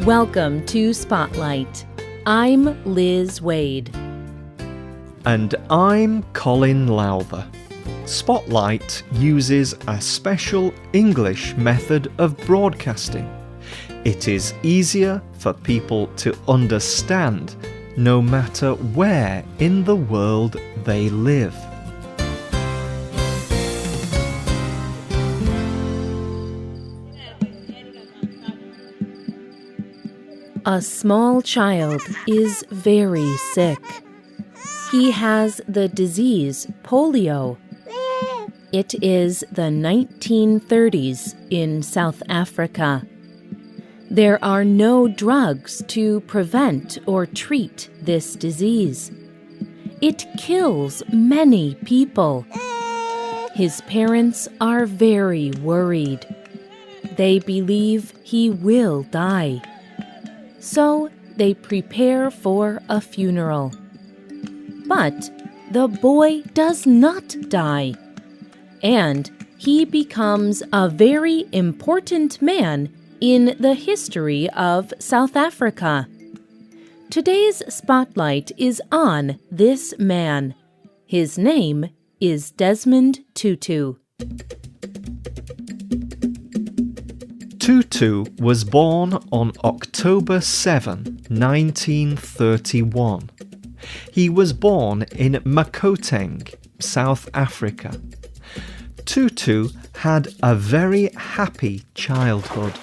Welcome to Spotlight. I'm Liz Waid. And I'm Colin Lowther. Spotlight uses a special English method of broadcasting. It is easier for people to understand no matter where in the world they live. A small child is very sick. He has the disease polio. It is the 1930s in South Africa. There are no drugs to prevent or treat this disease. It kills many people. His parents are very worried. They believe he will die. So they prepare for a funeral. But the boy does not die, and he becomes a very important man in the history of South Africa. Today's spotlight is on this man. His name is Desmond Tutu. Tutu was born on October 7, 1931. He was born in Makoteng, South Africa. Tutu had a very happy childhood.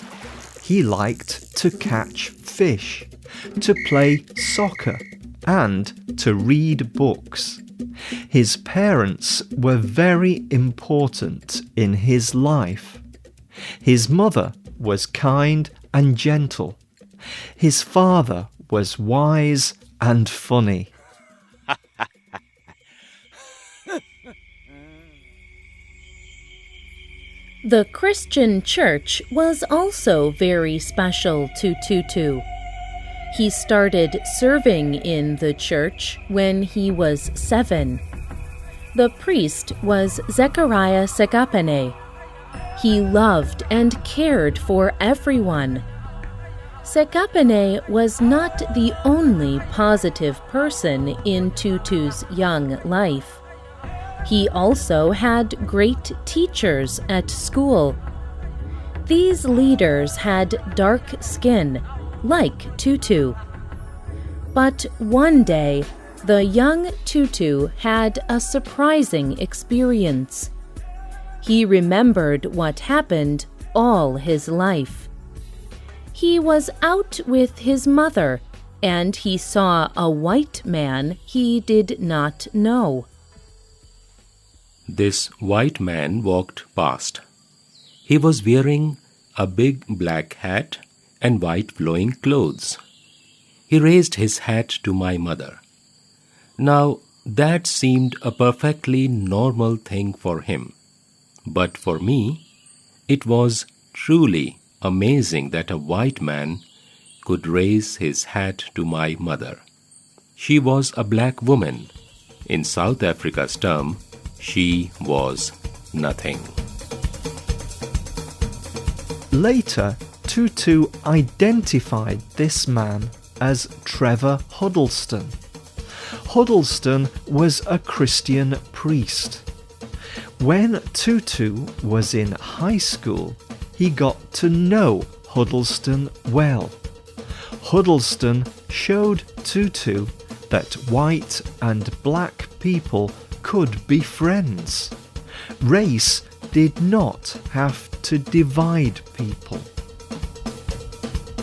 He liked to catch fish, to play soccer, and to read books. His parents were very important in his life. His mother was kind and gentle. His father was wise and funny. The Christian church was also very special to Tutu. He started serving in the church when he was 7. The priest was Zechariah Segapene. He loved and cared for everyone. Segapene was not the only positive person in Tutu's young life. He also had great teachers at school. These leaders had dark skin, like Tutu. But one day, the young Tutu had a surprising experience. He remembered what happened all his life. He was out with his mother, and he saw a white man he did not know. This white man walked past. He was wearing a big black hat and white flowing clothes. He raised his hat to my mother. Now, that seemed a perfectly normal thing for him. But for me, it was truly amazing that a white man could raise his hat to my mother. She was a black woman. In South Africa's term, she was nothing. Later, Tutu identified this man as Trevor Huddleston. Huddleston was a Christian priest. When Tutu was in high school, he got to know Huddleston well. Huddleston showed Tutu that white and black people could be friends. Race did not have to divide people.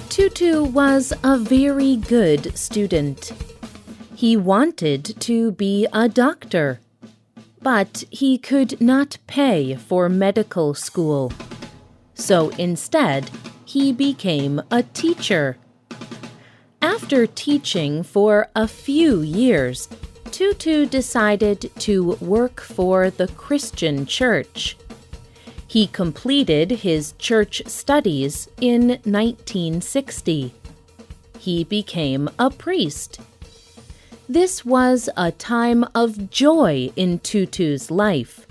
Tutu was a very good student. He wanted to be a doctor, but he could not pay for medical school. So instead, he became a teacher. After teaching for a few years, Tutu decided to work for the Christian church. He completed his church studies in 1960. He became a priest. This was a time of joy in Tutu's life.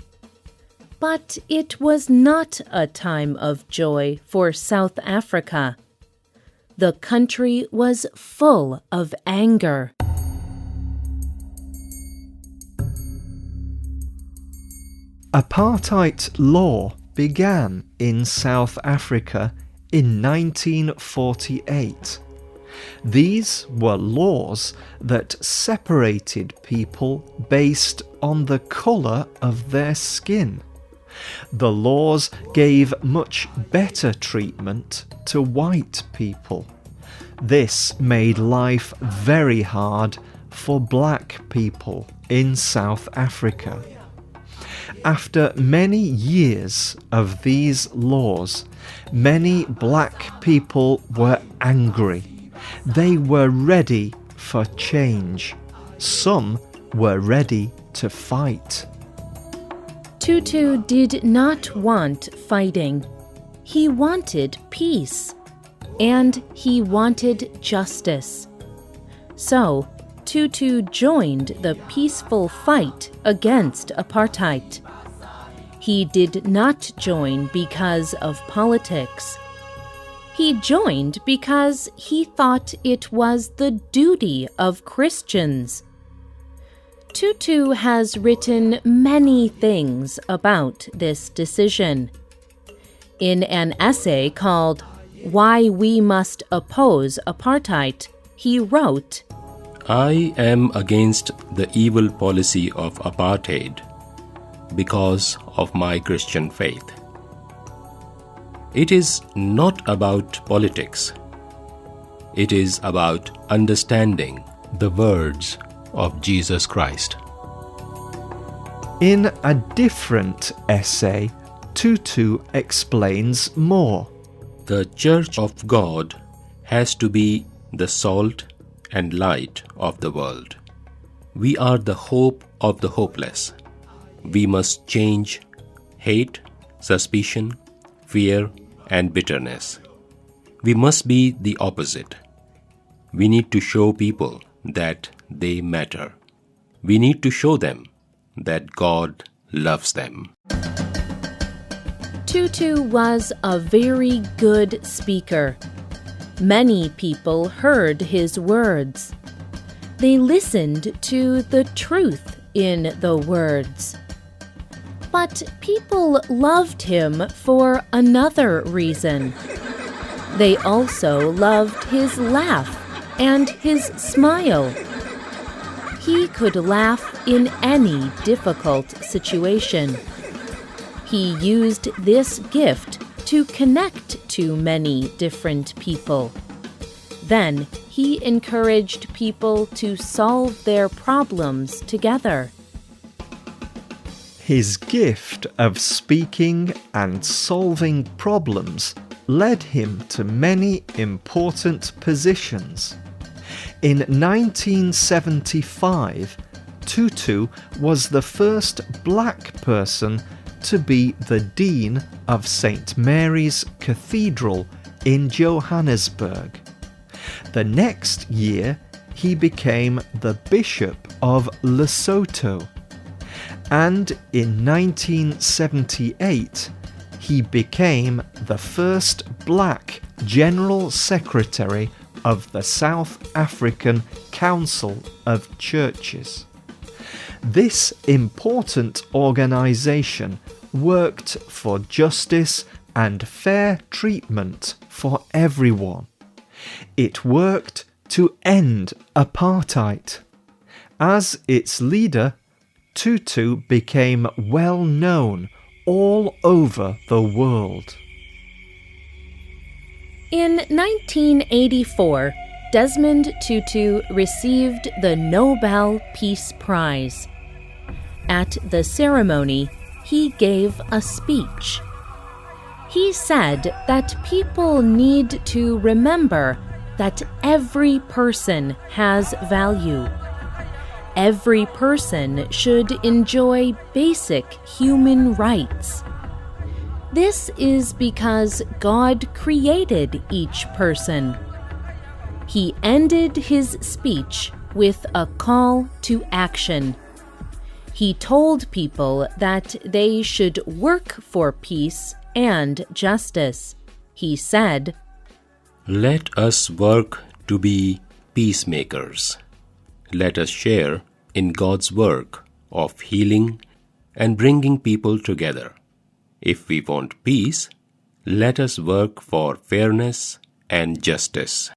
But it was not a time of joy for South Africa. The country was full of anger. Apartheid law began in South Africa in 1948. These were laws that separated people based on the colour of their skin. The laws gave much better treatment to white people. This made life very hard for black people in South Africa. After many years of these laws, many black people were angry. They were ready for change. Some were ready to fight. Tutu did not want fighting. He wanted peace, and he wanted justice. So, Tutu joined the peaceful fight against apartheid. He did not join because of politics. He joined because he thought it was the duty of Christians. Tutu has written many things about this decision. In an essay called "Why We Must Oppose Apartheid," he wrote, I am against the evil policy of apartheid because of my Christian faith. It is not about politics. It is about understanding the words of Jesus Christ. In a different essay, Tutu explains more. The Church of God has to be the salt and light of the world. We are the hope of the hopeless. We must change hate, suspicion, fear, and bitterness. We must be the opposite. We need to show people that they matter. We need to show them that God loves them. Tutu was a very good speaker. Many people heard his words. They listened to the truth in the words. But people loved him for another reason. They also loved his laugh and his smile. He could laugh in any difficult situation. He used this gift to connect to many different people. Then he encouraged people to solve their problems together. His gift of speaking and solving problems led him to many important positions. In 1975, Tutu was the first black person to be the Dean of St. Mary's Cathedral in Johannesburg. The next year, he became the Bishop of Lesotho. And in 1978, he became the first black General Secretary of the South African Council of Churches. This important organization worked for justice and fair treatment for everyone. It worked to end apartheid. As its leader, Tutu became well known all over the world. In 1984, Desmond Tutu received the Nobel Peace Prize. At the ceremony, he gave a speech. He said that people need to remember that every person has value. Every person should enjoy basic human rights. This is because God created each person. He ended his speech with a call to action. He told people that they should work for peace and justice. He said, Let us work to be peacemakers. Let us share in God's work of healing and bringing people together. If we want peace, let us work for fairness and justice.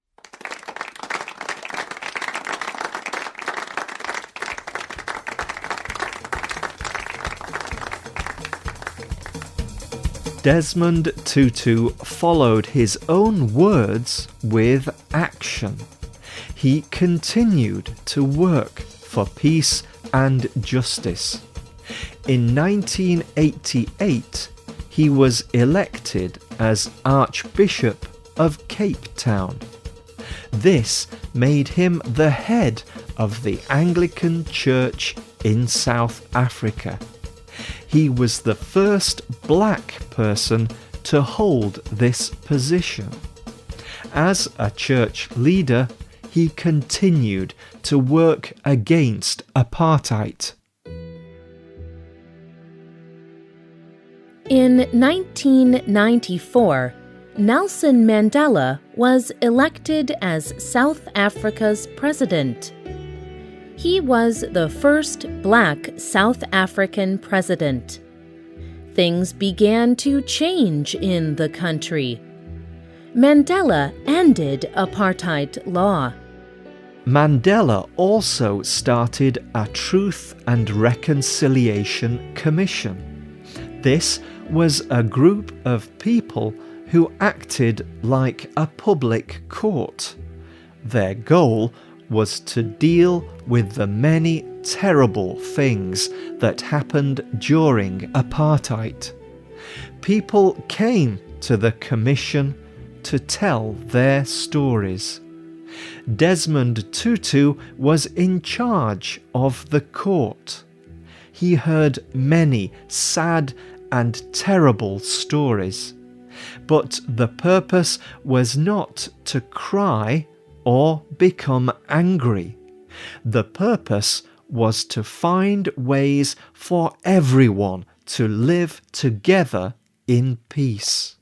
Desmond Tutu followed his own words with action. He continued to work for peace and justice. In 1988, he was elected as Archbishop of Cape Town. This made him the head of the Anglican Church in South Africa. He was the first black person to hold this position. As a church leader, he continued to work against apartheid. In 1994, Nelson Mandela was elected as South Africa's president. He was the first black South African president. Things began to change in the country. Mandela ended apartheid law. Mandela also started a Truth and Reconciliation Commission. This was a group of people who acted like a public court. Their goal was to deal with the many terrible things that happened during apartheid. People came to the commission to tell their stories. Desmond Tutu was in charge of the court. He heard many sad and terrible stories, but the purpose was not to cry or become angry. The purpose was to find ways for everyone to live together in peace.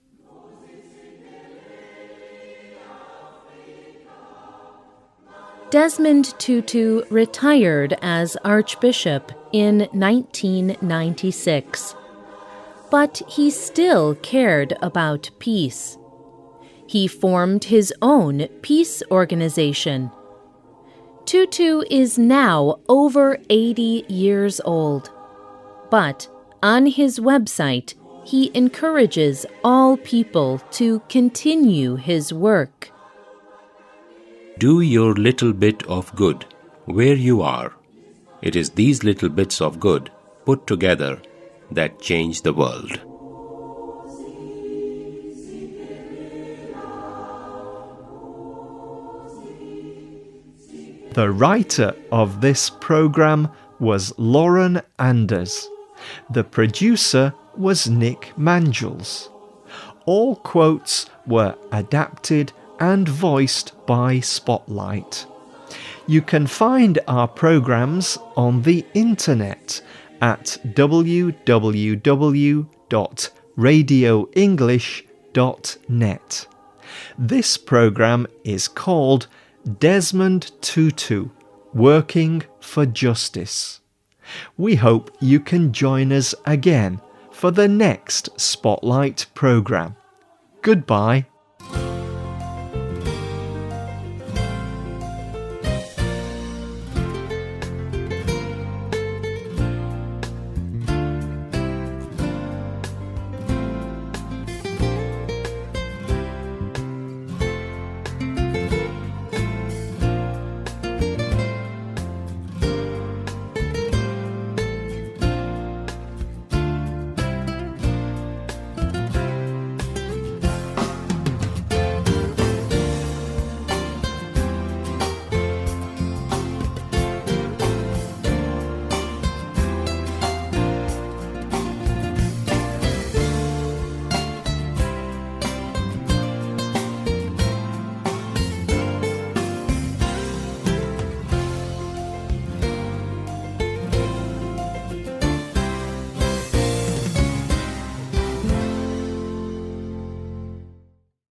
Desmond Tutu retired as Archbishop in 1996, but he still cared about peace. He formed his own peace organization. Tutu is now over 80 years old, but on his website, he encourages all people to continue his work. Do your little bit of good where you are. It is these little bits of good put together that change the world. The writer of this program was Lauren Anders. The producer was Nick Mangels. All quotes were adapted and voiced by Spotlight. You can find our programs on the internet at www.radioenglish.net. This program is called Desmond Tutu, Working for Justice. We hope you can join us again for the next Spotlight program. Goodbye.